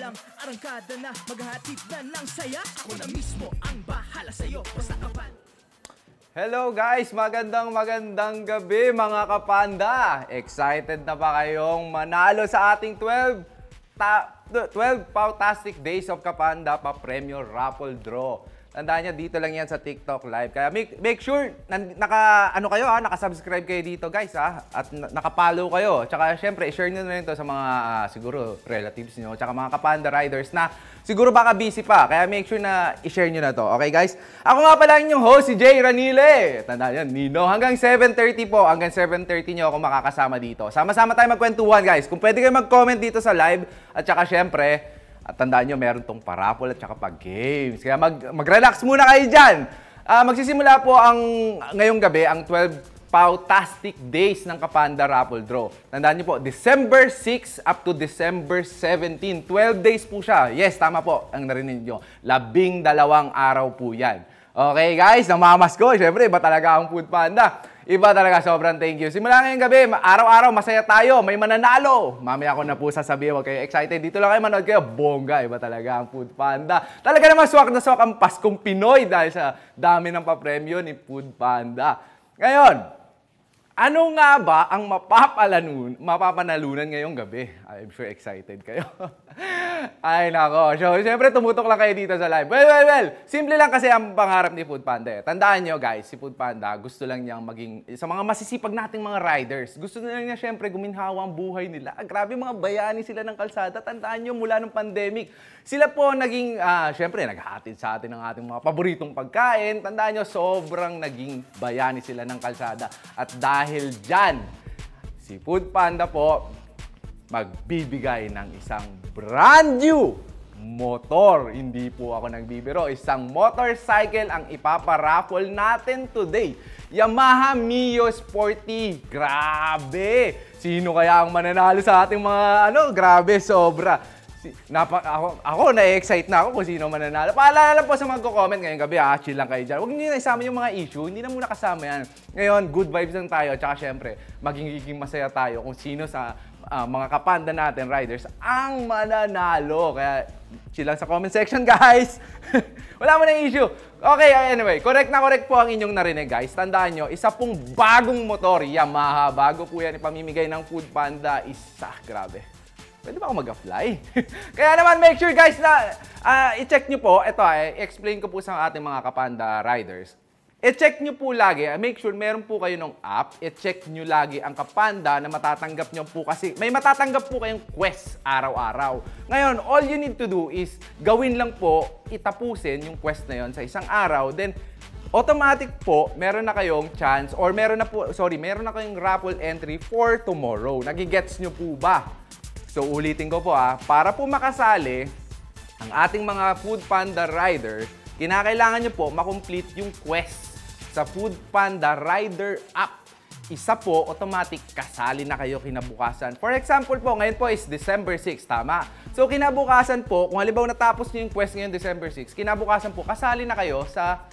lang, arangkada na, maghahatid na ng saya. Ako na mismo ang bahala sa'yo, basta kapanda. Hello guys! Magandang gabi mga kapanda! Excited na ba kayong manalo sa ating 12 Pautastic Days of Kapanda pa-Premio Raffle Draw? Tandaan nyo, dito lang yan sa TikTok Live. Kaya make sure, nakasubscribe kayo dito guys at nakapollow kayo. Tsaka syempre, share nyo na rin ito sa mga siguro relatives nyo. Tsaka mga Kapanda Riders na siguro baka busy pa. Kaya make sure na i-share nyo na to. Okay guys? Ako nga pala inyong host, si Jay Ranile. Tandaan nyo, Nino. Hanggang 7:30 po. Hanggang 7:30 nyo ako makakasama dito. Sama-sama tayo magkwentuhan guys. Kung pwede kayo mag-comment dito sa live. At tsaka syempre, at tandaan nyo, meron tong parapol at saka pag-games. Kaya mag-relax muna kayo dyan. Magsisimula po ngayong gabi ang 12 Pautastic Days ng Kapanda Raffle Draw. Tandaan nyo po, December 6 up to December 17. 12 days po siya. Yes, tama po ang narinig nyo. 12 araw po yan. Okay guys, namamas ko. Siyempre, iba talaga ang Food Panda. Iba talaga, sobrang thank you. Simula ngayong gabi, araw-araw masaya tayo, may mananalo. Mamaya ko na po sasabihin, huwag kayo excited. Dito lang kayo, manood kayo, bongga. Iba talaga ang Food Panda. Talaga naman swak na swak ang Paskong Pinoy dahil sa dami ng papremyo ni Food Panda. Ngayon, ano nga ba ang mapapanalunan ngayong gabi? I'm sure excited kayo. Ay nako. So, siyempre tumutok lang kayo dito sa live. Well. Simple lang kasi ang pangarap ni Food Panda. Tandaan nyo guys, si Food Panda gusto lang niyang maging sa mga masisipag nating mga riders. Gusto lang niya siyempre guminhawa ang buhay nila. Grabe mga bayani sila ng kalsada. Tandaan nyo mula ng pandemic. Sila po naging, siyempre naghahatid sa atin ng ating mga paboritong pagkain. Tandaan nyo, sobrang naging bayani sila ng kalsada. At dahil dyan, si Food Panda po magbibigay ng isang brand new motor. Hindi po ako nagbibiro. Isang motorcycle ang ipaparaffle natin today. Yamaha Mio Sporty. Grabe! Sino kaya ang mananalo sa ating mga grabe, sobra. Ako na-excite na ako kung sino mananalo. Paalala lang po sa magko-comment ngayong gabi, chill lang kayo dyan. Huwag niyo na isama yung mga issue, hindi na muna kasama yan. Ngayon, good vibes lang tayo, tsaka syempre, magiging masaya tayo kung sino sa mga kapanda natin, riders, ang mananalo. Kaya, chill lang sa comment section, guys. Wala mo na issue. Okay, anyway, correct po ang inyong narinig, guys. Tandaan nyo, isa pong bagong motor, Yamaha. Bago po yan ipamimigay ng Food Panda. Grabe. Pwede ba ako mag-apply? Kaya naman, make sure guys na i-check nyo po. Ito, explain ko po sa ating mga Kapanda riders. I-check nyo po lagi. Make sure meron po kayo ng app. I-check nyo lagi ang Kapanda na matatanggap nyo po kasi may matatanggap po kayong quest araw-araw. Ngayon, all you need to do is gawin lang po, itapusin yung quest na yon sa isang araw. Then, automatic po, meron na kayong chance or meron na kayong raffle entry for tomorrow. Nagigets nyo po ba? So, ulitin ko po para po makasali ang ating mga Food Panda rider, kinakailangan nyo po makomplete yung quest sa Food Panda Rider app. Isa po, automatic, kasali na kayo kinabukasan. For example po, ngayon po is December 6, tama? So, kinabukasan po, kung halimbawa natapos nyo yung quest ngayon December 6, kinabukasan po, kasali na kayo sa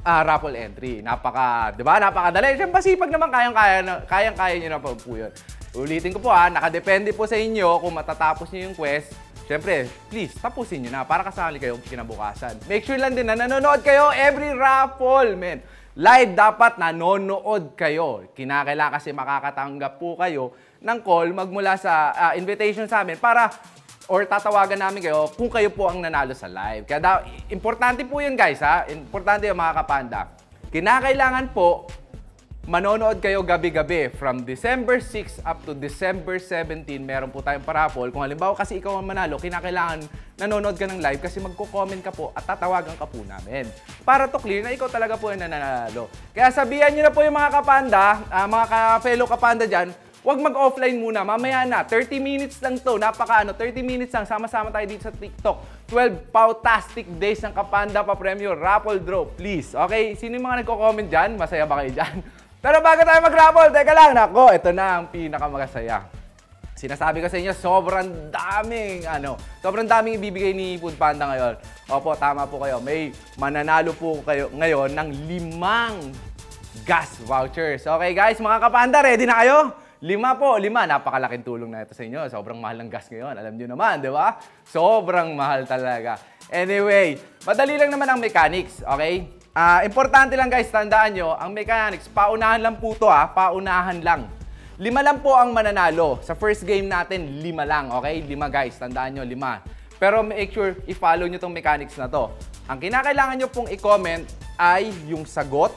raffle entry. Diba? Napakadali. Siyempre, pasipag naman, kayang-kaya nyo na po yun. Ulitin ko po nakadepende po sa inyo kung matatapos nyo yung quest. Siyempre, please, tapusin nyo na para kasali kayo kinabukasan. Make sure lang din na nanonood kayo every raffle, men. Live dapat nanonood kayo. Kinakailangan kasi makakatanggap po kayo ng call magmula sa invitation sa amin para or tatawagan namin kayo kung kayo po ang nanalo sa live. Kaya importante po yun guys Importante yung mga Kapanda. Kinakailangan po manonood kayo gabi-gabi from December 6 up to December 17. Meron po tayong paraffle. Kung halimbawa kasi ikaw ang manalo, kinakailangan nanonood ka ng live kasi magko-comment ka po at tatawagan ka po namin. Para to clear na ikaw talaga po yung nanalo. Kaya sabihan nyo na po yung mga Kapanda, mga fellow Kapanda dyan, huwag mag-offline muna. Mamaya na. 30 minutes lang to. 30 minutes lang. Sama-sama tayo dito sa TikTok. 12 Pautastic Days ng Kapanda pa-Premio Raffle Draw. Please. Okay? Sino yung mga nagko-comment dyan? Masaya ba kayo dyan? Pero bago tayo mag-raffle, teka lang. Nako, ito na ang pinakamasaya. Sinasabi ko sa inyo, sobrang daming ibibigay ni Food Panda ngayon. Opo, tama po kayo. May mananalo po kayo ngayon ng 5 gas vouchers. Okay guys, mga Kapanda, ready na kayo? 5 po, 5. Napakalaking tulong na ito sa inyo. Sobrang mahal ng gas ngayon. Alam nyo naman, di ba? Sobrang mahal talaga. Anyway, madali lang naman ang mechanics, okay? Importante lang guys, tandaan nyo, ang mechanics, paunahan lang po to paunahan lang. 5 lang po ang mananalo. Sa first game natin, 5 lang, okay? 5 guys, tandaan nyo, 5. Pero make sure, i-follow nyo tong mechanics na to. Ang kinakailangan nyo pong i-comment ay yung sagot,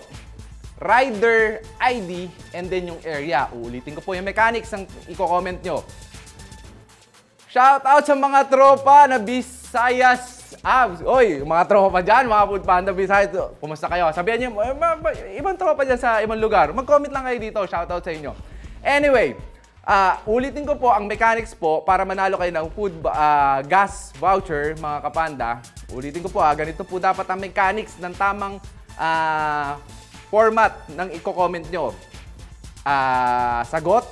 rider ID, and then yung area. Uulitin ko po yung mechanics ang i-comment nyo. Shout out sa mga tropa na Visayas. Oy, mga tropa dyan, mga Food Panda Visayas. Kumusta kayo? Sabihan nyo, ibang tropa dyan sa ibang lugar. Mag-comment lang kayo dito. Shout out sa inyo. Anyway, ulitin ko po ang mechanics po para manalo kayo ng gas voucher, mga kapanda. Ulitin ko po ganito po dapat ang mechanics ng tamang format ng i-comment nyo. Sagot,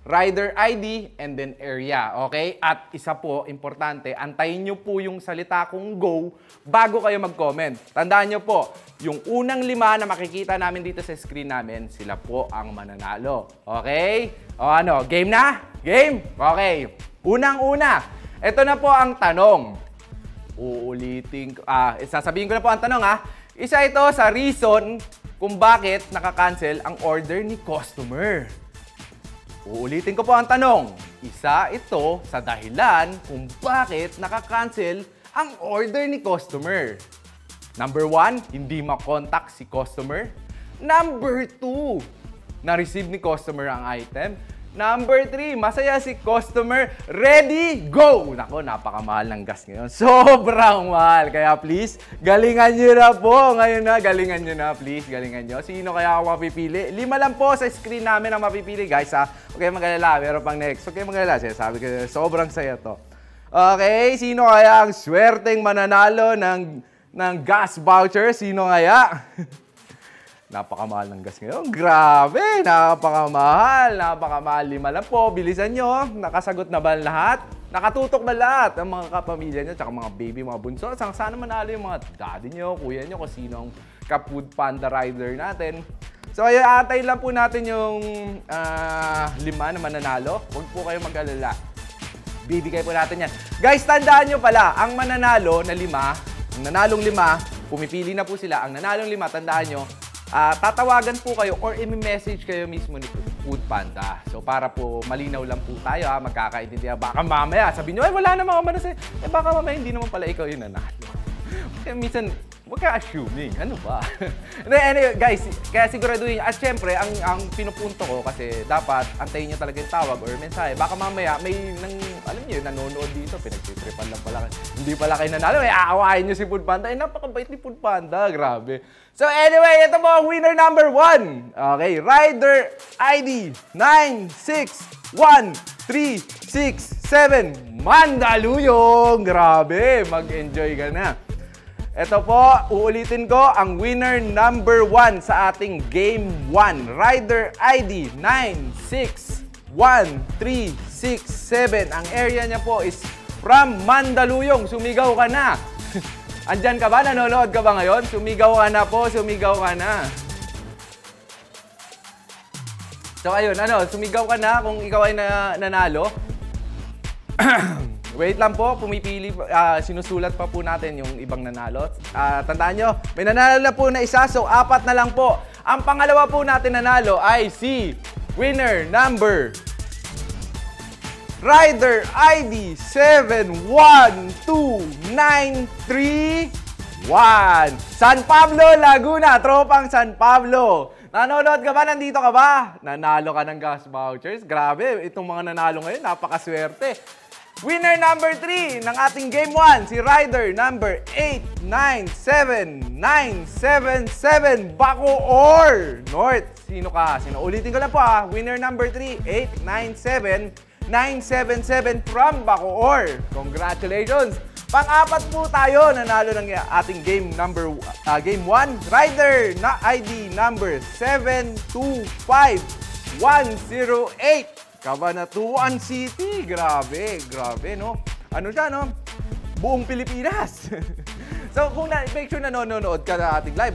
rider ID, and then area, okay? At isa po, importante, antayin nyo po yung salita kong go bago kayo mag-comment. Tandaan nyo po, yung unang 5 na makikita namin dito sa screen namin, sila po ang mananalo. Okay? O ano, game na? Game? Okay. Unang-una, ito na po ang tanong. Uulitin ko, sasabihin ko na po ang tanong Isa ito sa reason kung bakit nakakancel ang order ni customer. Uulitin ko po ang tanong. Isa ito sa dahilan kung bakit nakakancel ang order ni customer. Number 1, hindi makontak si customer. Number 2, na-receive ni customer ang item. Number 3, masaya si customer. Ready, go! Nako, napakamahal ng gas ngayon. Sobrang mahal. Kaya please, galingan nyo na po. Ngayon na, galingan nyo na. Please, galingan nyo. Sino kaya ako mapipili? 5 lang po sa screen namin ang mapipili, guys. Huwag kayo mag-alala. Meron pang next. Huwag kayo mag-alala. Sabi ko, sobrang saya to. Okay, sino kaya ang swerteng mananalo ng gas voucher? Sino kaya? Napakamahal ng gas ngayon. Grabe! Napakamahal! Napakamahal. 5 lang po. Bilisan nyo. Nakasagot na ba lahat? Nakatutok ba lahat? Ang mga kapamilya nyo, tsaka mga baby, mga bunso. Sana manalo yung mga daddy nyo, kuya nyo, kung sino ang ka-Food Panda rider natin. So, atay lang po natin yung 5 na mananalo. Huwag po kayo mag-alala. Bibigay po natin yan. Guys, tandaan nyo pala, ang mananalo na 5, ang nanalong 5, pumipili na po sila. Ang nanalong 5, tandaan nyo, tatawagan po kayo or i-message kayo mismo ni Food Panda. So, para po malinaw lang po tayo, magkakaintindihan. Baka mamaya, sabihin nyo, wala naman ako manasa. Baka mamaya, hindi naman pala ikaw yung nanalo. Kaya minsan, huwag ka assuming. Ano ba? Anyway, guys, kaya siguraduhin. At syempre, ang pinupunto ko kasi dapat antayin nyo talaga yung tawag or mensahe. Baka mamaya, may alam nyo, nanonood dito, pinagtitripan lang pala. Hindi pala kayo nanalo. Aawain nyo si Food Panda. Napakabait ni Food Panda. Grabe. So anyway, ito po ang winner number 1. Okay, rider ID 961367 Mandaluyong. Grabe, mag-enjoy ka na. Ito po, uulitin ko ang winner number 1 sa ating Game 1. Rider ID 961367. Ang area niya po is from Mandaluyong. Sumigaw ka na. Andyan ka ba? Nanonood ka ba ngayon? Sumigaw ka na po. Sumigaw ka na. So ayun, sumigaw ka na kung ikaw ay nanalo. Wait lang po, pumipili, sinusulat pa po natin yung ibang nanalo. Tandaan nyo, may nanalo na po na isa, so 4 na lang po. Ang pangalawa po natin nanalo ay si winner number Rider ID 712931 San Pablo, Laguna. Tropang San Pablo. Nanonood ka ba? Nandito ka ba? Nanalo ka ng gas vouchers. Grabe, itong mga nanalo ngayon, napakaswerte. Winner number 3 ng ating Game 1, si rider number 897977 Bacoor North. Sino ka? Ulitin ko lang po Winner number 3, 897977 from Bacoor. Congratulations! Pang-4 po tayo, nanalo ng ating Game 1, rider na ID number 725108. Cabanatuan City. Grabe, no? Ano siya, no? Buong Pilipinas. So, kung make sure nanonood ka na ating live,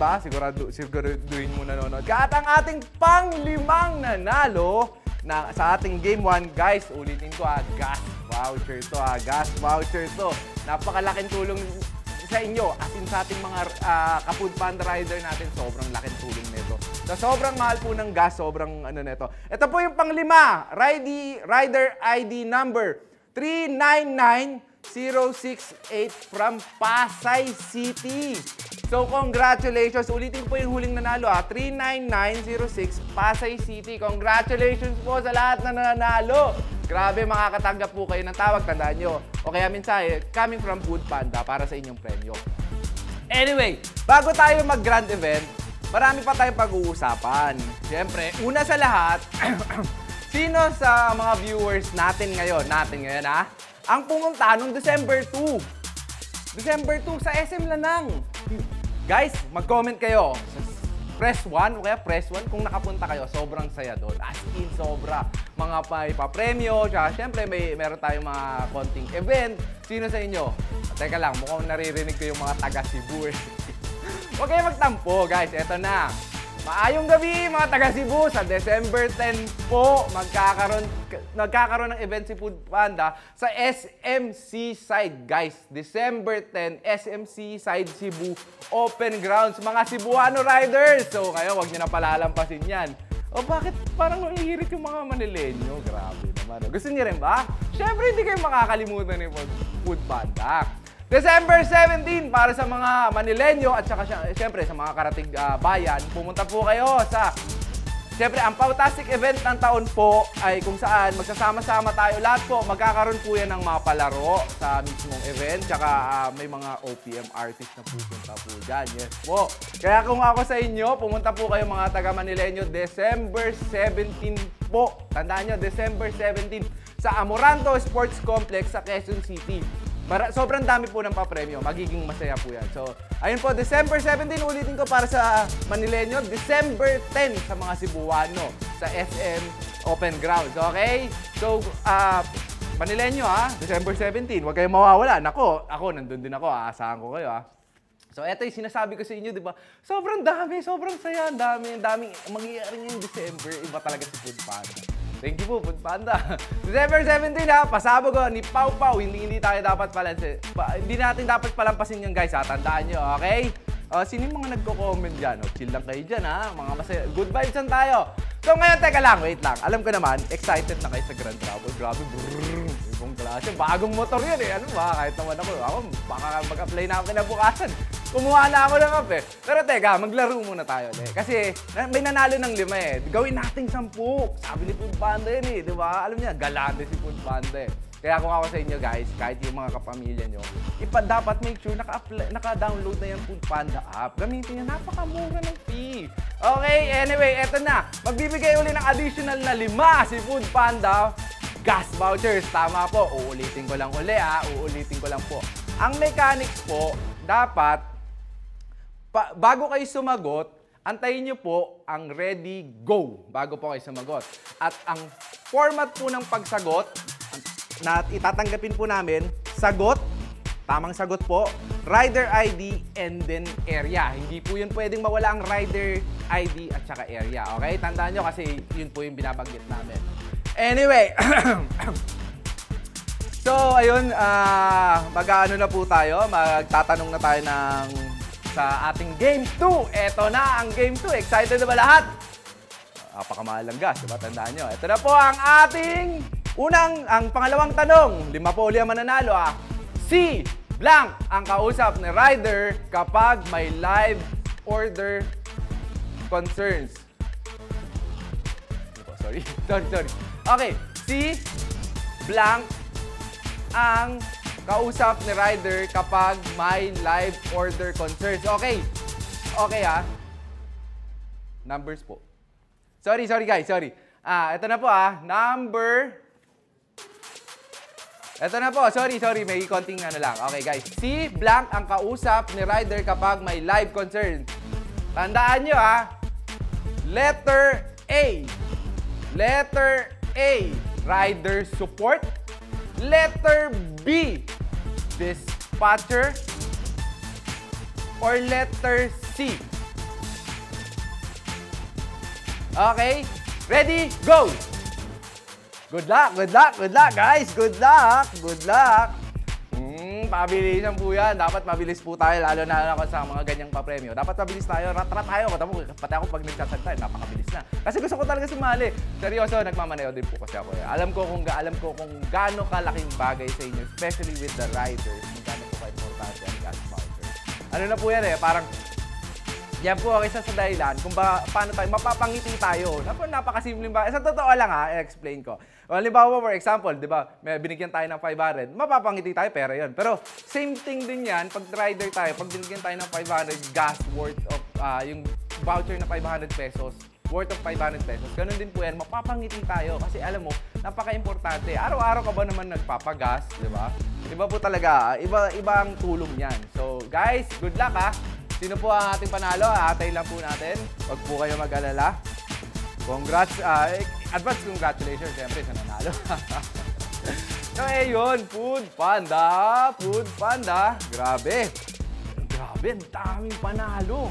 siguraduhin mo nanonood ka. At ang ating pang-5 nanalo sa ating Game 1. Guys, ulitin ko gas voucher to gas voucher to. Napakalaking tulong sa inyo, as in sa ating mga ka-Food Panda rider natin, sobrang laking tulong nito. So, sobrang mahal po ng gas, sobrang ano nito. Ito po yung panglima, rider ID number 399068 from Pasay City. So, congratulations. Ulitin po yung huling nanalo 39906 Pasay City. Congratulations po sa lahat na nanalo. Grabe, makakatanggap po kayo ng tawag. Tandaan nyo. O kaya mensahe, coming from Food Panda para sa inyong premyo. Anyway, bago tayo mag-grand event, marami pa tayong pag-uusapan. Siyempre, una sa lahat, sino sa mga viewers natin ngayon ha? Ang pumunta nung December 2. December 2 sa SM Lanang. Guys, mag-comment kayo. Press 1 o kaya press 1 kung nakapunta kayo. Sobrang saya doon. As in, sobra. Mga pa-premyo. Tsaka syempre, meron tayong mga konting event. Sino sa inyo? Teka lang, mukhang naririnig ko yung mga taga Cebu. Huwag kayo magtampo, guys. Eto na. Maayong gabi, mga taga Cebu. Sa December 10 po, magkakaroon ng event si Food Panda sa SMC Side, guys. December 10, SMC Side Cebu Open Grounds. Mga Cebuano riders. So, kayo, huwag nyo na palalampasin yan. O, bakit parang nahihirit yung mga Manileño? Grabe naman. Gusto niyo rin ba? Siyempre, hindi kayo makakalimutan ni Food Panda. December 17, para sa mga Manileño at saka siyempre sa mga karatig bayan, pumunta po kayo sa, siyempre, ang Pautastic event ng taon po ay kung saan magsasama-sama tayo lahat po. Magkakaroon po yan ng mga palaro sa mismong event, tsaka may mga OPM artists na pupunta po dyan. Yes po. Kaya kung ako sa inyo, pumunta po kayo mga taga Manileño, December 17 po. Tandaan nyo, December 17 sa Amoranto Sports Complex sa Quezon City. Sobrang dami po ng papremyo. Magiging masaya po yan. So, ayun po, December 17, ulitin ko para sa Manileño. December 10 sa mga Cebuano sa SM Open Grounds. Okay? So, Manileño December 17. Huwag kayong mawawala. Ako, nandun din ako. Aasahan ko kayo So, eto yung sinasabi ko sa inyo, di ba? Sobrang dami, sobrang saya. Ang daming mangyayari ngayong December. Iba talaga si Food Panda. Thank you po, Food Panda. December 17 pasabog ni Pau Pau. Hindi tayo dapat hindi natin dapat palampasin yung guys Tandaan nyo, okay? Sino yung mga nagko-comment dyan? Chill lang kayo dyan Mga masaya. Good vibes lang tayo. So ngayon, teka lang, wait lang. Alam ko naman, excited na kayo sa Grand Travel. Grabe, ibang klase. Bagong motor yun Ano ba? Kahit naman ako baka mag-apply na ako kinabukasan. Kumuha na ako ng kape. Pero teka, maglaro muna tayo Kasi may nanalo ng 5 Gawin nating 10. Sabi ni Food Panda yan di ba? Alam niya, galante si Food Panda Kaya kung ako sa inyo guys, kahit yung mga kapamilya nyo, dapat make sure naka-download na yung Food Panda app. Gamitin niya, napakamura ng fee. Okay, anyway, eto na. Magbibigay uli ng additional na 5 si Food Panda gas vouchers. Tama po, uulitin ko lang uli uulitin ko lang po. Ang mechanics po, dapat bago kayo sumagot, antayin nyo po ang ready, go bago po kayo sumagot. At ang format po ng pagsagot na itatanggapin po namin, sagot, tamang sagot po, rider ID, and then area. Hindi po yun pwedeng mawala ang rider ID at saka area. Okay? Tandaan nyo kasi yun po yung binabanggit namin. Anyway, so ayun, mag-ano na po tayo, magtatanong na tayo sa ating Game 2. Eto na ang Game 2. Excited na ba lahat? Napakamahal lang gas, diba? Tandaan nyo. Ito na po ang ating ang pangalawang tanong. 5 po uli ang mananalo Si Blank ang kausap ni rider kapag may live order concerns. Sorry. Okay. Si Blank ang kausap ni rider kapag may live order concerns. Okay. Okay Numbers po. Sorry guys, sorry. Ito na po Ito na po, sorry, may konting lang. Okay guys, si Blank ang kausap ni rider kapag may live concern. Tandaan nyo Letter A. Letter A, rider support. Letter B, dispatcher. Or letter C. Okay, ready, go! Good luck, good luck, good luck, guys. Good luck, good luck. Pabilisan po yan. Dapat mabilis po tayo, lalo na ako sa mga ganyang papremyo. Dapat mabilis tayo, rat-rat tayo. Pati ako pag nagsasalta, napakabilis na. Kasi gusto ko talaga sumali. Seryoso, nagmamaneho din po kasi ako. Alam ko kung gaano kalaking bagay sa inyo, especially with the riders, kung gaano po ka-importante ang gas voucher. Ano na po yan parang yan po ang isa sa dahilan kung paano tayo, mapapangiti tayo. Napakasimpleng ba? Sa totoo lang i-explain ko. Halimbawa, for example, di ba, may binigyan tayo ng 500, mapapangiti tayo, pera yun. Pero same thing din yan, pag rider tayo, pag binigyan tayo ng 500 gas worth of, yung voucher na 500 pesos, worth of 500 pesos, ganun din po yan, mapapangiti tayo. Kasi alam mo, napaka-importante. Araw-araw ka ba naman nagpapagas, di ba? Iba po talaga, iba ang tulong yan. So, guys, good luck Sino po ang ating panalo? Atay lang po natin. Huwag po kayo mag-alala. Congrats. Advance congratulations, siyempre, sa nanalo. So, yun. Food Panda. Food Panda. Grabe. Grabe, ang daming panalo.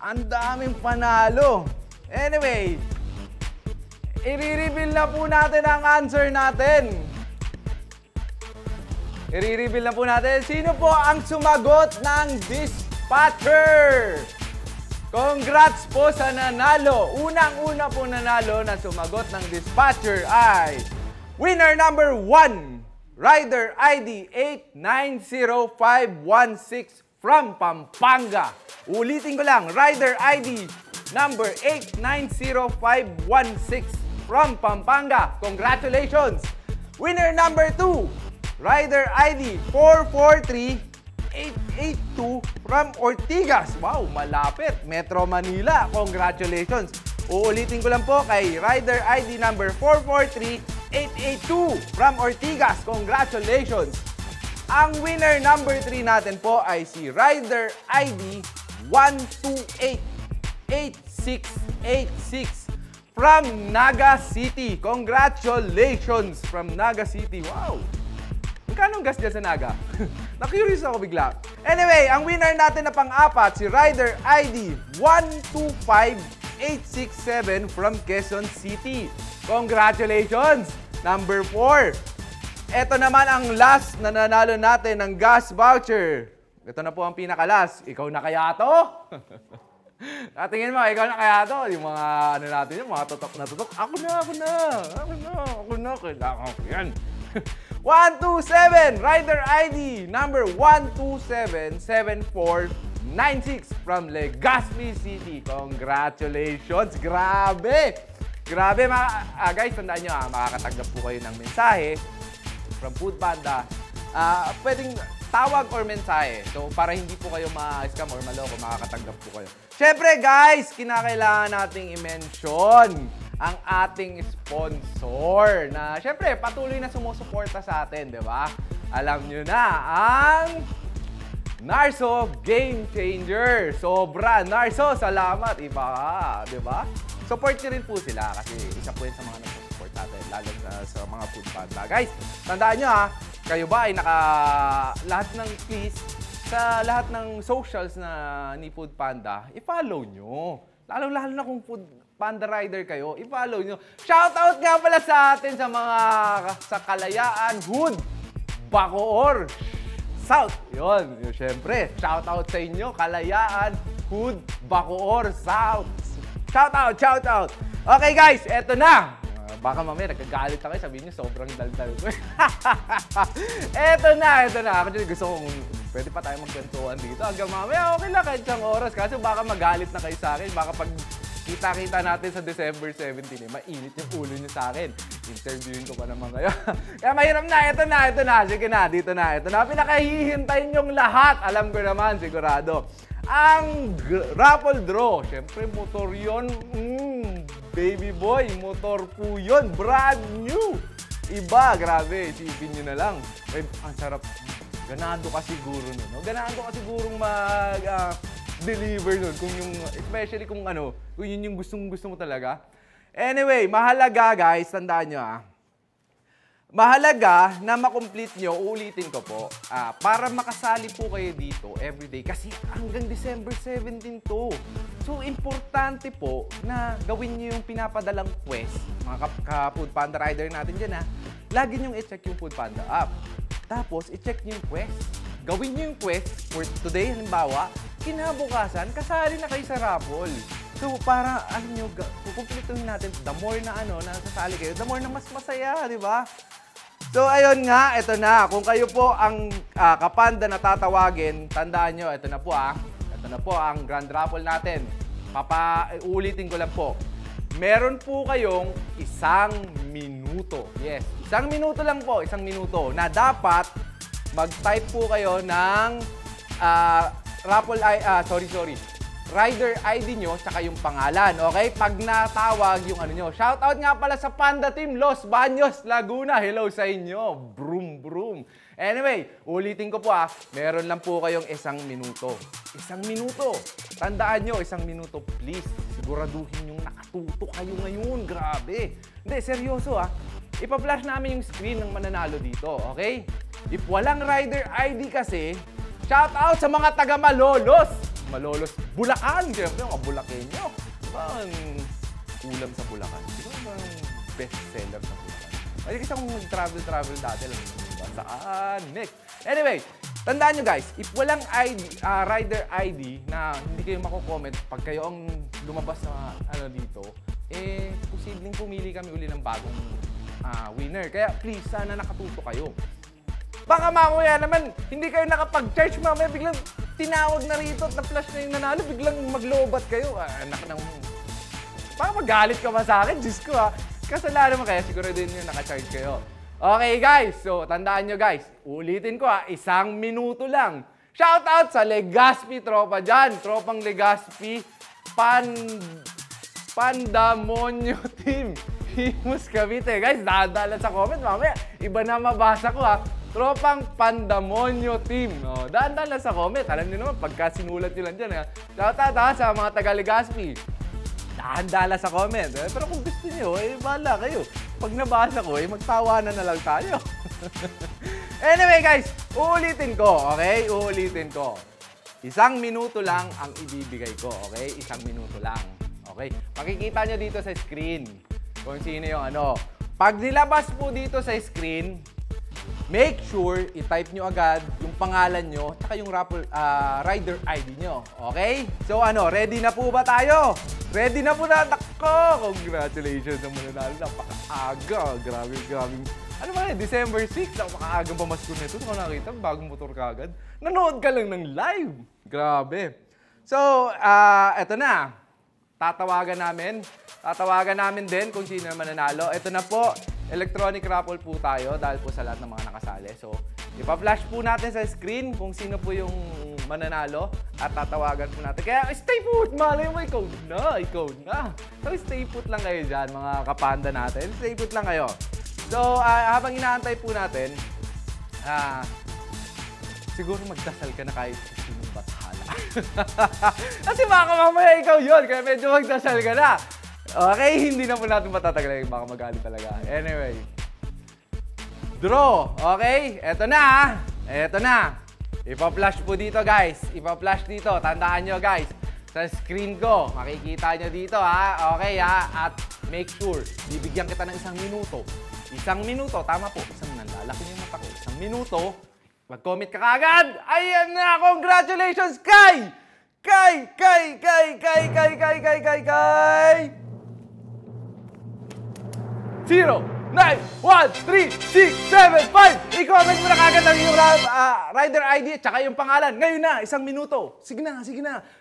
Ang daming panalo. Anyway, i-reveal na po natin ang answer natin. I-reveal na po natin. Sino po ang sumagot ng dispatcher? Congrats po sa nanalo. Unang-una po nanalo na sumagot ng dispatcher ay winner number 1, Rider ID 890516 from Pampanga. Ulitin ko lang, Rider ID number 890516 from Pampanga. Congratulations! Winner number 2, Rider ID 443882 from Ortigas. Wow, malapit. Metro Manila. Congratulations. Uulitin ko lang po kay Rider ID number 443882 from Ortigas. Congratulations. Ang winner number 3 natin po ay si Rider ID 1288686 from Naga City. Congratulations from Naga City. Wow. Magkano ang gas dyan sa Naga? Na-curious ako bigla. Anyway, ang winner natin na pang-apat, si Rider ID 125867 from Quezon City. Congratulations! Number 4. Ito naman ang last na nanalo natin ng gas voucher. Ito na po ang pinaka-last. Ikaw na kaya to? Tingin mo, ikaw na kaya to? Yung mga ano natin yung mga tutok na tutok. Ako na. Kailangan ko yan. 127, Rider ID number 1277496 from Legazpi City. Congratulations! Grabe! Grabe guys, tandaan nyo makakatanggap po kayo ng mensahe from Food Panda. Pwedeng tawag or mensahe. So, para hindi po kayo ma-scam or maloko, makakatanggap po kayo. Siyempre guys, kinakailangan nating i-mention ang ating sponsor na syempre patuloy na sumusuporta sa atin, di ba? Alam nyo na, ang Narso Game Changer. Sobra, Narso, salamat. Iba ka, di ba? Support nyo rin po sila kasi isa po yun sa mga nagsusupport natin, lalo sa mga Food Panda. Guys, tandaan nyo kayo ba ay lahat ng please, sa lahat ng socials na ni Food Panda, i-follow nyo. Lalo-lalo na kung Food Panda Rider kayo, i-follow nyo. Shoutout nga pala sa atin sa mga sa Kalayaan, Hood, Bacoor, South. Yun, syempre. Shoutout sa inyo, Kalayaan, Hood, Bacoor, South. Shoutout. Okay guys, eto na. Baka mamaya nagkagalit na kayo, sabihin nyo sobrang daldal ko. Eto na. Actually gusto kong pwede pa tayo magkwentuhan dito. Hanggang mamaya, okay lang kahit isang oras. Kasi baka magalit na kayo sa akin. Baka pag kita-kita natin sa December 17, mainit yung ulo nyo sa akin. Interviewin ko pa naman kayo. Kaya mahirap na. Ito na. Sige na, dito na. Ito na. Pinakahihintayin yung lahat. Alam ko naman, sigurado. Ang raffle draw. Siyempre, motor yun. Baby boy, motor po yun. Brand new. Iba, grabe. Isipin nyo na lang. Ang sarap. Ganado ka siguro nun. No? Ganado ka sigurong mag-deliver nun. Kung yung, especially kung kung yun yung gusto mo talaga. Anyway, mahalaga guys, tandaan nyo Mahalaga na makomplete nyo, uulitin ko po, para makasali po kayo dito everyday kasi hanggang December 17 to. So, importante po na gawin nyo yung pinapadalang quest, mga ka-Food Panda Rider natin dyan ha. Lagi nyo i-check yung Food Panda app. Tapos, i-check nyo yung quest. Gawin nyo yung quest for today, halimbawa, kinabukasan, kasali na kayo sa raffle. So, para, alam nyo, kukumplituhin natin, the more na nasasali kayo, the more na mas masaya, di ba? So, ayun nga, ito na. Kung kayo po ang kapanda na tatawagin, tandaan nyo, ito na po Ito na po ang grand raffle natin. Uulitin ko lang po. Meron po kayong 1 minuto. Yes, 1 minuto lang po, 1 minuto. Na dapat mag-type po kayo ng rider ID nyo, tsaka yung pangalan, okay? Pag natawag yung ano nyo. Shoutout nga pala sa Panda Team, Los Baños, Laguna. Hello sa inyo. Broom, broom. Anyway, ulitin ko po meron lang po kayong 1 minuto. 1 minuto. Tandaan nyo, 1 minuto, please. Siguraduhin yung nakatuto kayo ngayon. Grabe. Hindi, seryoso Ipa-flash namin yung screen ng mananalo dito, okay? If walang rider ID kasi, shoutout sa mga taga Malolos. Malolos, Bulacan. Siyempre, mga Bulakenyo. Ang ulam sa Bulacan. Sino ang best seller sa Bulacan? Ay, kasi akong nag-travel dati. Alam mo ba? Saan? Next. Anyway, tandaan nyo guys, if walang rider ID na hindi kayo mako-comment pag kayo ang lumabas na dito, posibleng pumili kami uli ng bagong winner. Kaya please, sana nakatuto kayo. Baka mamaya naman, hindi kayo nakapag-charge, mamaya biglang tinawag na rito at na-flash na yung nanalo, biglang maglobat kayo. Anak ng... Baka magalit ka ba sa akin? Diyos ko kasalanan mo kaya, siguro din yung naka-charge kayo. Okay guys, so tandaan nyo guys, ulitin ko 1 minuto lang. Shoutout sa Legazpi tropa dyan, tropang Legazpi, Pandamonyo Team. Himus Cavite. Guys, dadala sa comment mamaya. Iba na mabasa ko Tropang Pandamonyo Team. Daan-daan lang sa comment. Alam niyo naman, pagka sinulat nyo lang dyan, shoutout sa mga taga-Legazpi. Daan-daan lang sa comment. Pero kung gusto nyo, bahala kayo. Pag nabasa ko, magtawanan na lang tayo. Anyway guys, uulitin ko, okay? Uulitin ko. 1 minuto lang ang ibibigay ko, okay? 1 minuto lang. Okay? Makikita nyo dito sa screen kung sino yung Pag nilabas po dito sa screen, make sure i-type nyo agad yung pangalan nyo at yung rider ID nyo. Okay? So ready na po ba tayo? Ready na po na. Nako! Congratulations sa mananalo. Napaka-aga. Grabe. Ano ba December 6? Napaka-agang pamasko nito. Ito ko nakita, bagong motor kagad. Nanood ka lang ng live. Grabe. So, eto na. Tatawagan namin din kung sino ang mananalo. Ito na po. Electronic raffle po tayo dahil po sa lahat ng mga nakasali. So, ipa-flash po natin sa screen kung sino po yung mananalo at tatawagan po natin. Kaya stay put! Malay mo, ikaw na. So, stay put lang kayo dyan, mga kapanda natin. Stay put lang kayo. So, habang inaantay po natin, siguro magdasal ka na kahit sinong bathala. Kasi baka mamaya ikaw yun, kaya medyo magdasal ka na. Okay, hindi na po natin matatagal. Baka magalit talaga. Anyway. Draw. Okay, eto na. Ipa-flash po dito guys. Ipa-flash dito. Tandaan nyo guys. Sa screen ko. Makikita nyo dito Okay At make sure, bibigyan kita ng 1 minuto. 1 minuto. Tama po. Lalaki nyo yung mata ko. 1 minuto. Mag-comment ka kaagad. Ayan na. Congratulations kay 0, 9, 1, 3, 6, 7, 5. I-comment mo na kagad ang iyong rider ID at saka yung pangalan. Ngayon na, 1 minuto. Sige na.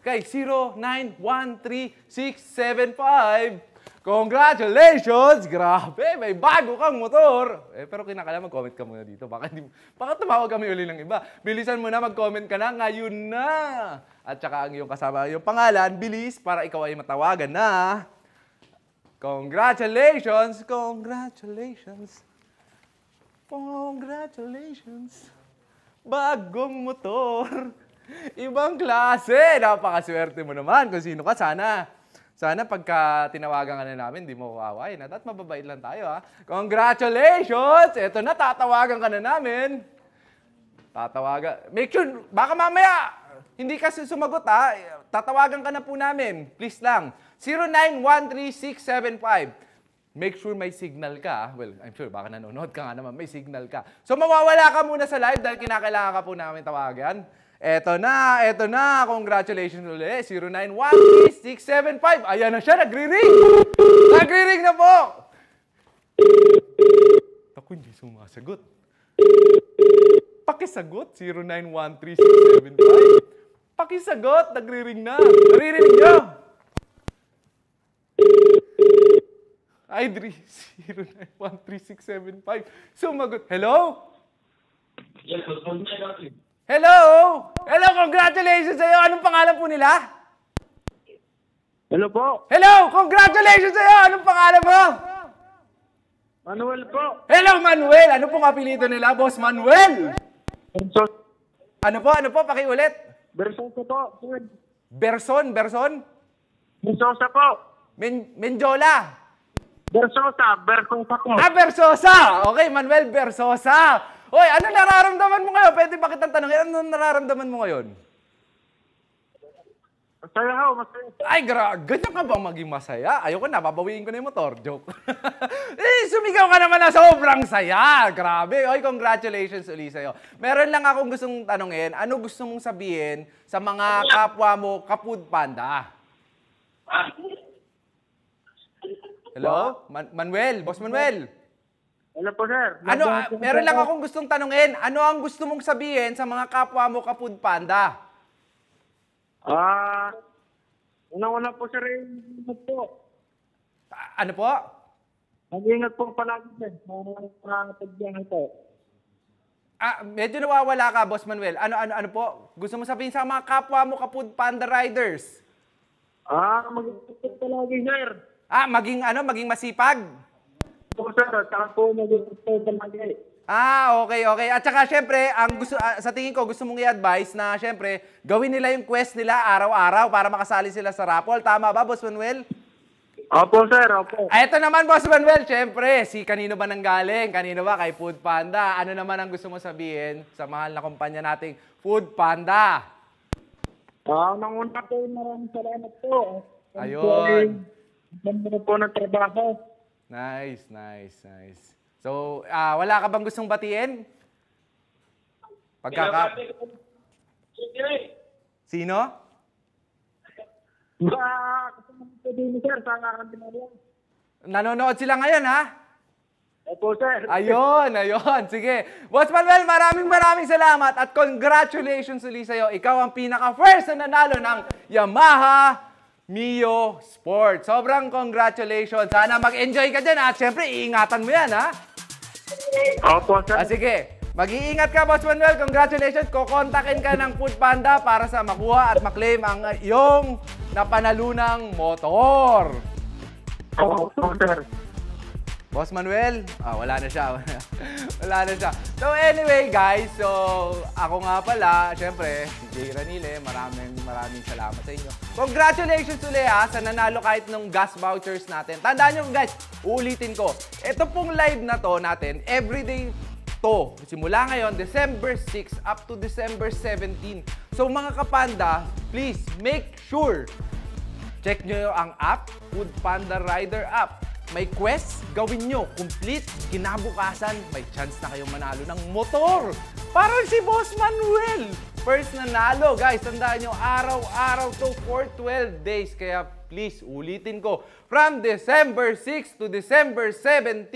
Kay 0, 9, 1, 3, 6, 7, 5. Congratulations! Grabe, may bago kang motor. Pero kinakailangan mag-comment ka muna dito. Baka tumawag kami uli ng iba. Bilisan mo na, mag-comment ka na. Ngayon na. At saka ang iyong kasama, yung pangalan, bilis para ikaw ay matawagan na. Congratulations! Bagong motor! Ibang klase! Napakaswerte mo naman kung sino ka sana. Sana pagka tinawagan ka na namin, di mo kawawain. At mababait lang tayo, ha? Congratulations! Eto na, tatawagan ka na namin. Tatawagan. Make sure, baka mamaya, hindi ka sumagot, ha? Tatawagan ka na po namin. Please lang. 0913-675. Make sure may signal ka. Well, I'm sure, baka nanonood ka nga naman, may signal ka. So, mawawala ka muna sa live dahil kinakailangan ka po namin tawagan. Eto na. Congratulations ulit. 0913-675. Ayan na siya, nagri-ring. Nagri-ring na po. Ako hindi sumasagot. Pakisagot, 0913-675. Pakisagot, nagri-ring na. Naririnig nyo. Ay, 0913-675. Sumagot. Hello? Hello! Hello, congratulations sa'yo. Anong pangalan po nila? Hello po. Hello, congratulations sa'yo. Anong pangalan mo? Manuel po. Hello, Manuel. Ano pong apelido nila, Boss Manuel? Ano po? Pakiulit. Bersosa po. Berson? Bersosa po. Menjola? Bersosa po. Ah, Bersosa! Okay, Manuel Bersosa. Hoy, ano nararamdaman mo ngayon? Pwede ba kitang tanongin? Ano nararamdaman mo ngayon? Masaya ho, masaya. Ay, ganyan ka bang maging masaya? Ayoko na, babawiin ko na yung motor. Joke. Sumigaw ka naman na sobrang saya. Grabe. Oy, congratulations ulit sa'yo. Meron lang akong gustong tanongin. Ano gusto mong sabihin sa mga kapwa mo, Kapud Panda? Hello? Manuel? Boss Manuel? Hello po, sir. Meron lang akong gustong tanungin. Ano ang gusto mong sabihin sa mga kapwa mo, Kapud Panda? Una-una po, sir, ingat po. Ano po? Mag-ingat po palagi, sir. Mga tagbiyahan po. Medyo nawawala ka, Boss Manuel. Ano po? Gusto mo sabihin sa mga kapwa mo, Kapud Panda Riders? Mag-ingat po palagi, sir. Maging masipag? Po, sir. Saka po mag-ingat po palagi. Okay. At saka syempre, sa tingin ko gusto mong i-advise na syempre, gawin nila yung quest nila araw-araw para makasali sila sa raffle. Tama ba, Boss Manuel? Opo, sir. Opo. Ito naman, Boss Manuel, syempre, kanino ba nanggaling? Kanino ba? Kay Food Panda. Ano naman ang gusto mo sabihin sa mahal na kumpanya nating Food Panda? Nanguna po, maraming salamat po. Ayun. Ganda po ng trabaho. Nice. So, wala ka bang gustong batiin? Sino? Kasama po din, sir, sa kakantinarya. Nanonood sila ngayon, ha? Opo, sir. Ayun. Sige. Boss Manuel, maraming salamat at congratulations ulit sa'yo. Ikaw ang pinaka-first na nanalo ng Yamaha Mio Sport. Sobrang congratulations. Sana mag-enjoy ka dyan, at syempre, iingatan mo yan, ha? Opo, sir. Sige. Mag-iingat ka, Boss Manuel. Congratulations. Kukontakin ka ng Food Panda para sa makuha at maklaim ang iyong napanalunang motor. Opo, sir. Boss Manuel, wala na siya. Wala na siya. So anyway guys, so ako nga pala, syempre, si Jay Ranile, maraming salamat sa inyo. Congratulations ulit sa nanalo kahit nung gas vouchers natin. Tandaan nyo guys, uulitin ko. Ito pong live na to natin, everyday to. Simula ngayon, December 6 up to December 17. So mga kapanda, please make sure, check nyo ang app, Food Panda Rider app. May quest, gawin nyo. Complete, kinabukasan, may chance na kayong manalo ng motor. Parang si Boss Manuel. First nanalo, guys. Tandaan nyo, araw-araw to for 12 days. Kaya please, ulitin ko. From December 6 to December 17.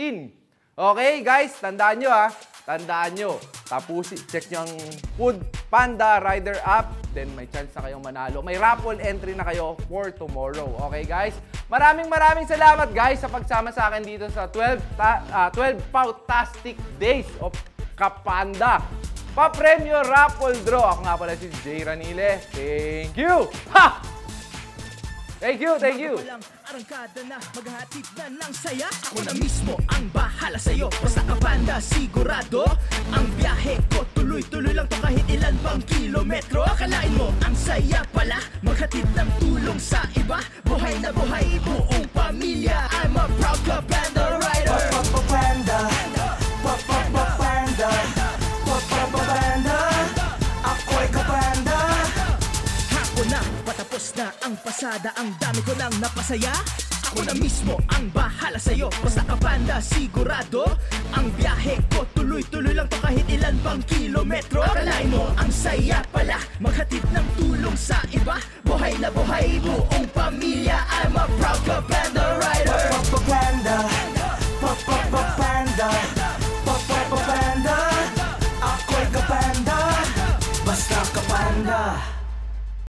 Okay, guys? Tandaan nyo, ha? Tandaan nyo. Tapusin, check nyo ang Food Panda Rider app. Then may chance na kayong manalo. May raffle entry na kayo for tomorrow. Okay, guys? Maraming salamat, guys, sa pagsama sa akin dito sa 12 Pautastic Days of Kapanda. Pa-Premyo Raffle Draw. Ako nga pala si Jay Ranile. Thank you! Ha! Thank you, thank you. Walang arangkada na maghahatid na ng saya. Ako na mismo ang bahala sa'yo. Basta ka panda, sigurado. Ang biyahe ko tuloy-tuloy lang to kahit ilan pang kilometro. Akalain mo ang saya pala maghatid ng tulong sa iba. Buhay na buhay, buong pamilya. I'm a proud Kapanda rider. Panda, Panda, Panda, ako'y kapanda. Ako na, patapos na ang pasada. Ang dami ko nang napasaya. Ako na mismo ang bahala sa'yo. Basta ka panda, sigurado. Ang biyahe ko tuloy-tuloy lang to kahit ilan pang kilometro. Akalain mo ang saya pala maghatid ng tulong sa iba. Buhay na buhay, buong pamilya. I'm a proud Kapanda rider. Panda, Panda,